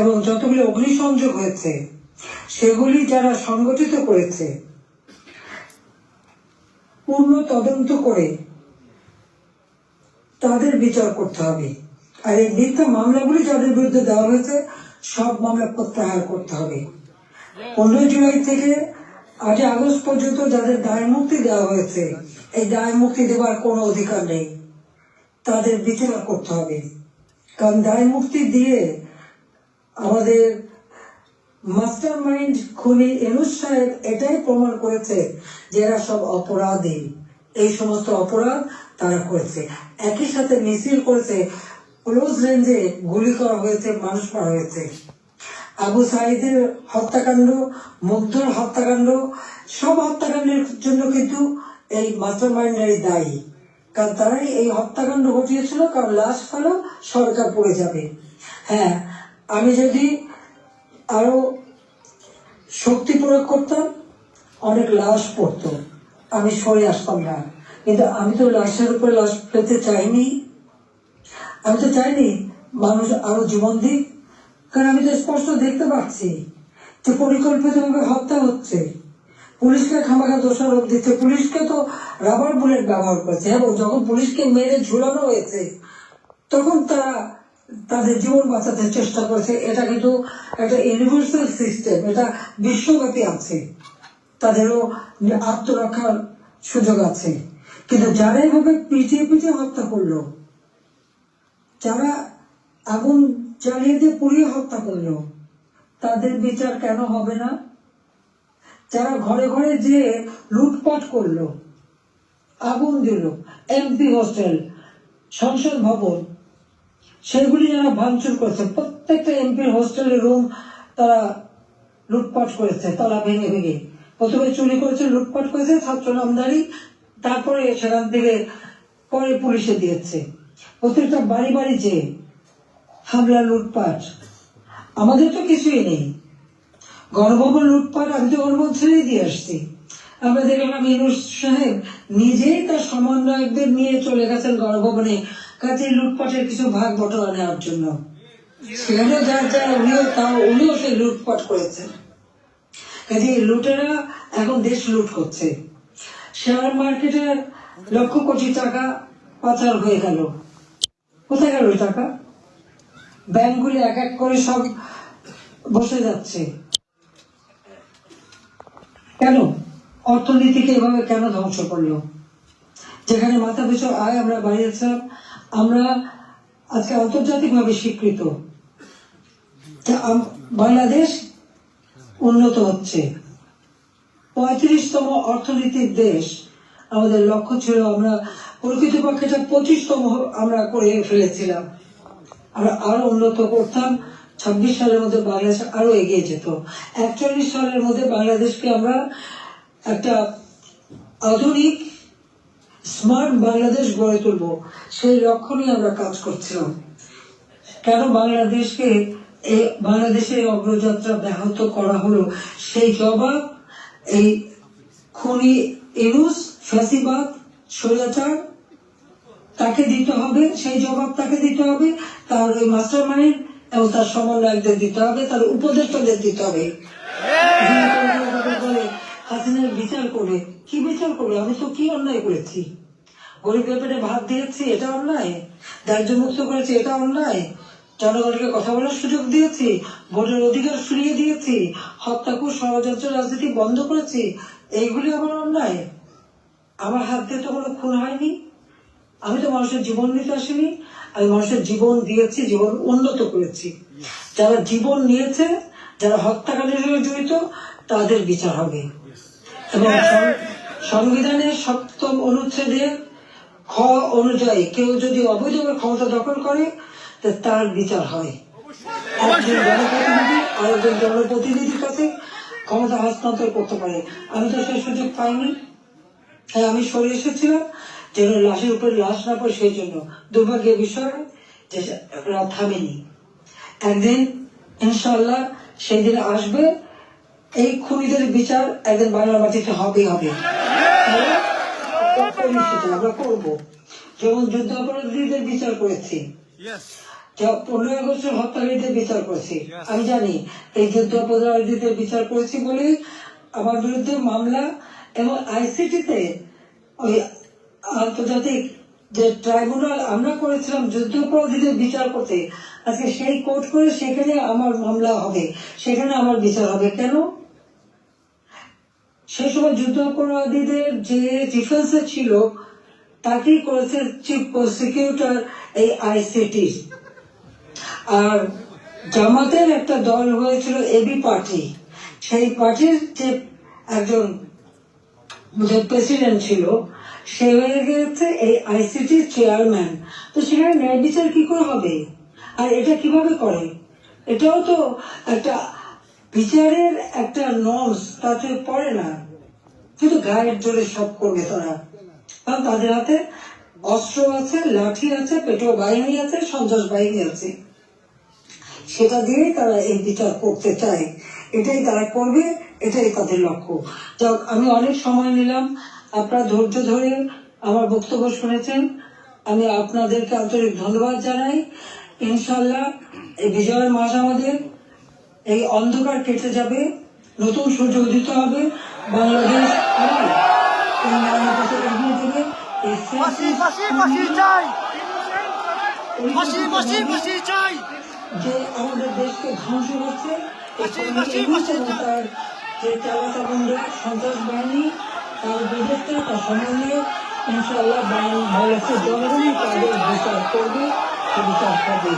C: এবং যতগুলি অগ্নিসংযোগ হয়েছে, সেগুলি যারা সংগঠিত করেছে পূর্ণ তদন্ত করে তাদের বিচার করতে হবে। আর এই মিথ্যা মামলাগুলি যাদের বিরুদ্ধে দেওয়া হয়েছে, সব মামলা প্রত্যাহার করতে হবে। 15 জুলাই থেকে 8 আগস্ট পর্যন্ত যাদের দায় মুক্তি দেওয়া হয়েছে, এই দায় মুক্তি দেওয়ার কোনো অধিকার নেই, তাদের বিচার করতে হবে। কারণ দায় মুক্তি দিয়ে আমাদের মাস্টার মাইন্ড খুনি ইউনূস সাহেব এটাই প্রমাণ করেছে যে এরা সব অপরাধী। এই সমস্ত অপরাধ তারা করেছে। একই সাথে মিছিল করেছে, ক্লোজ রেঞ্জে গুলি করা হয়েছে, মানুষ মারা হয়েছে। আবু সাঈদের হত্যাকাণ্ড, মুগ্ধর হত্যাকাণ্ড, সব হত্যাকাণ্ডের জন্য কিন্তু এই মাস্টার মাইন্ডারই দায়ী। কারণ তারাই এই হত্যাকাণ্ড ঘটিয়েছিল, কারণ লাশ ফেলো সরকার পড়ে যাবে। হ্যাঁ, আমি যদি আরো শক্তি প্রয়োগ করতাম, অনেক লাশ পড়তো, আমি সরে আসতাম না। কিন্তু আমি তো লাশের উপরে লাশ পেতে চাইনি। আমি তো চাইনি মানুষ আরো জীবন দিক, কারণ আমি তো স্পষ্ট দেখতে পাচ্ছি যে পরিকল্পিতভাবে হত্যা হচ্ছে। পুলিশকে খামাখা দোষারোপ দিচ্ছে, পুলিশকে তো রাবার বুলেট ব্যবহার করেছে এবং যখন পুলিশকে মেরে ঝুলানো হয়েছে তখন তারা তাদের জীবন বাঁচাতে চেষ্টা করেছে। এটা কিন্তু একটা ইউনিভার্সাল সিস্টেম, এটা বিশ্বব্যাপী আছে, তাদেরও আত্মরক্ষার সুযোগ আছে। কিন্তু যারা এভাবে পিটিয়ে পিটিয়ে হত্যা করলো, যারা আগুন জ্বালিয়ে দিয়ে পুড়িয়ে হত্যা করলো, তাদের বিচার কেন হবে না? যারা ঘরে ঘরে যে লুটপাট করলো, আগুন দিল, এমপি হোস্টেল, সংসদ ভবন, সেগুলি যারা ভাঙচুর করেছে, প্রত্যেকটা এমপির হোস্টেলের রুম তারা লুটপাট করেছে, তালা ভেঙে ভেঙে। প্রথমে চুরি করেছে, লুটপাট করেছে ছাত্র নামধারী, তারপরে সেখান থেকে পরে পুলিশে দিয়েছে। প্রত্যেকটা বাড়ি বাড়ি যে হামলা, লুটপাট। আমাদের তো কিছুই নেই। গণভবন লুটপাট আমি তো গণভবন ছেড়েই দিয়ে আসছি। আমরা দেখলাম ইউনূস সাহেব নিজেই তার সমন্বয়কদের নিয়ে চলে গেছেন গণভবনে, কাজে লুটপাটের কিছু ভাগ বটোয়ারা নেওয়ার জন্য। সেখানেও যার যা উনিও সেই লুটপাট করেছেন। কাজে লুটেরা এখন দেশ লুট করছে। শেয়ার মার্কেটে লক্ষ কোটি টাকা পাচার হয়ে গেল। কোথায় গেল টাকা? ব্যাংকগুলি এক এক করে সব বসে যাচ্ছে। কেন? অর্থনীতিকে এভাবে কেন ধ্বংস করলো? যেখানে মাথা পিছু আয় আমরা বাড়িয়েছিলাম, আমরা আজকে আন্তর্জাতিকভাবে স্বীকৃত। বাংলাদেশ উন্নত হচ্ছে, 35তম অর্থনীতির দেশ আমাদের লক্ষ্য ছিল। আমরা প্রকৃতপক্ষে 25তম আমরা করে ফেলেছিলাম। আমরা আরো উন্নত করতাম। 26 সালের মধ্যে বাংলাদেশ আরো এগিয়ে যেত। 41 সালের মধ্যে বাংলাদেশকে আমরা একটা আধুনিক স্মার্ট বাংলাদেশ গড়ে তুলব, সেই লক্ষ্য নিয়ে আমরা কাজ করছিলাম। কেন বাংলাদেশের অগ্রযাত্রা ব্যাহত করা হলো, সেই জবাব এই খুনি ইউনূস, ফ্যাসিবাদ, স্বৈরাচার, তাকে দিতে হবে। সেই জবাব তাকে দিতে হবে, তার ওই মাস্টার মাইন্ড এবং তার সমন্বয়কদের দিতে হবে, তার উপদেষ্টাদের দিতে হবে। হাসিনার বিচার করবে, কি বিচার করবে? আমি তো কি অন্যায় করেছি? গরিবের পেটে ভাত দিয়েছি, এটা অন্যায়? দারিদ্র মুক্ত করেছি, এটা অন্যায়? জনগণকে কথা বলার সুযোগ দিয়েছি, ভোটের অধিকার ফিরিয়ে দিয়েছি, হত্যাকুশ ষড়যন্ত্র রাজনীতি বন্ধ করেছি, এইগুলি আমার অন্যায়? আমার হাত দিয়ে তো কোনো খুন হয়নি। আমি তো মানুষের জীবন নিতে আসিনি, আমি মানুষের জীবন দিয়েছি, জীবন উন্নত করেছি। যারা জীবন নিয়েছে, যারা হত্যাকাণ্ডের সঙ্গে জড়িত, তাদের বিচার হবে। এবং সংবিধানের 7ম অনুচ্ছেদে খ অনুযায়ী কেউ যদি অবৈধভাবে ক্ষমতা দখল করে, তার বিচার হয়। একজন জনপ্রতিনিধি আরেকজন জনপ্রতিনিধির কাছে ক্ষমতা হস্তান্তর করতে পারে। আমি তো সেই সুযোগ পাইনি, তাই আমি সরে এসেছিলাম যেন লাশের উপরে লাশ না পড়ে। সেই জন্য দুর্ভাগ্যের বিষয় যে থামেনি। একদিন ইনশাল্লাহ সেই দিন আসবে, এই খুনিদের বিচার একদিন বাংলার মাটিতে হবে। আমরা করবো, যেমন যুদ্ধ অপরাধীদের বিচার করেছি, 15 আগস্টের হত্যাকারীদের বিচার করেছি। আমি জানি এই যুদ্ধ অপরাধীদের বিচার করেছি বলে আমার বিরুদ্ধে মামলা, এবং আইসিটিতে ওই আন্তর্জাতিক যে ট্রাইব্যুনাল আমরা করেছিলাম যুদ্ধ অপরাধীদের বিচার করতে, আজকে সেই কোর্ট করে সেখানে আমার মামলা হবে, সেখানে আমার বিচার হবে। কেন? সেই সময় যুদ্ধ অপরাধীদের যে ডিফেন্সে ছিল, তাকেই করেছে চিফ প্রসিকিউটর এই আইসিটি। আর জামাতের একটা দল হয়েছিল এবি পার্টি, সেই পার্টির যে একজন প্রেসিডেন্ট ছিল, সে হয়ে গেছে এই আইসিটি চেয়ারম্যান। তো সেখানে ন্যায় বিচার কি করে হবে? আর এটা কিভাবে করে? এটাও তো একটা বিচারের একটা নর্মস, তাতে পড়ে না। কিন্তু গায়ের জোরে সব করবে তারা, কারণ তাদের হাতে অস্ত্র আছে, লাঠি আছে, পেট্রোল বাহিনী আছে, সন্ত্রাস বাহিনী আছে। সেটা দিয়েই তারা এই বিচার করতে চায়, এটাই তারা করবে, এটাই তাদের লক্ষ্য। যাক, আমি অনেক সময় নিলাম, আপনারা ধৈর্য ধরে আমার বক্তব্য শুনেছেন, আমি আপনাদেরকে আন্তরিক ধন্যবাদ জানাই। ইনশাল্লাহ এই বিজয়ের মাস আমাদের, এই অন্ধকার কেটে যাবে, নতুন সূর্য উদিত হবে, বাংলাদেশ আবার উন্নয়নের পথে এগিয়ে যাবে। যে আমাদের দেশকে ধ্বংস করছে, তার যে চালাতা বন্ধু সন্ত্রাস বাহিনী, তার উপদেষ্টা, তার সমন্বয়ে ইনশাআল্লাহ বাংলাদেশের জনগণই তাদের বিচার করবে, সে বিচার হবে।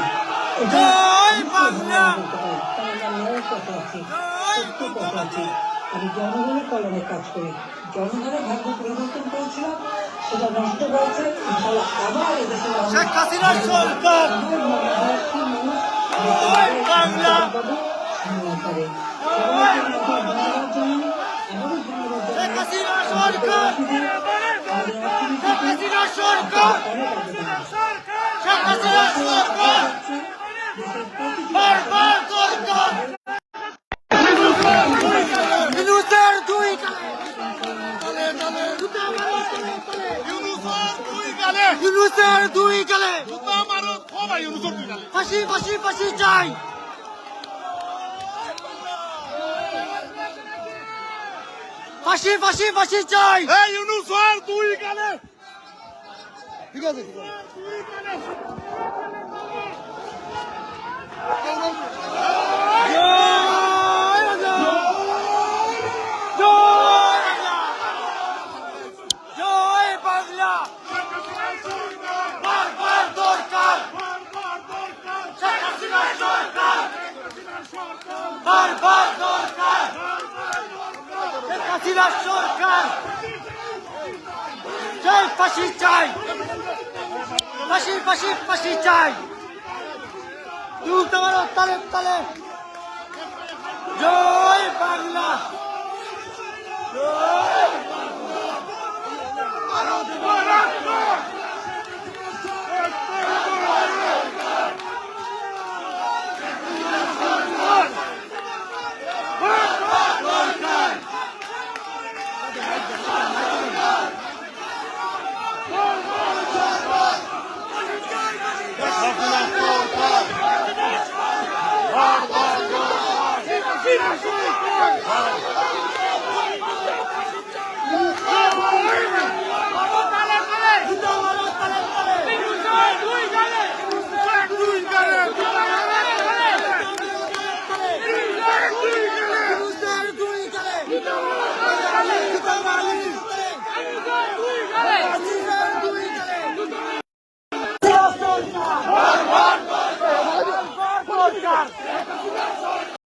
C: আমি জনগণের কল্যাণে কাজ করি, জনগণের ভাগ্য পরিবর্তন করেছিলাম, সেটা নষ্ট করেছে। ইনশাআল্লাহ আবার এদেশে
D: ফাঁসি ফাঁসি ফাঁসি চাই, ফাঁসি ফাঁসি ফাঁসি চাই। ইউনূস আর দুই গালে, ঠিক আছে। জয় বাংলা। হাসিনা সরকার চাই, ফাঁসি চাই, ফাঁসি ফাঁসি ফাঁসি চাই। তুলতে পারো তালে তালে, জয় বাংলা, জয়
B: Hey!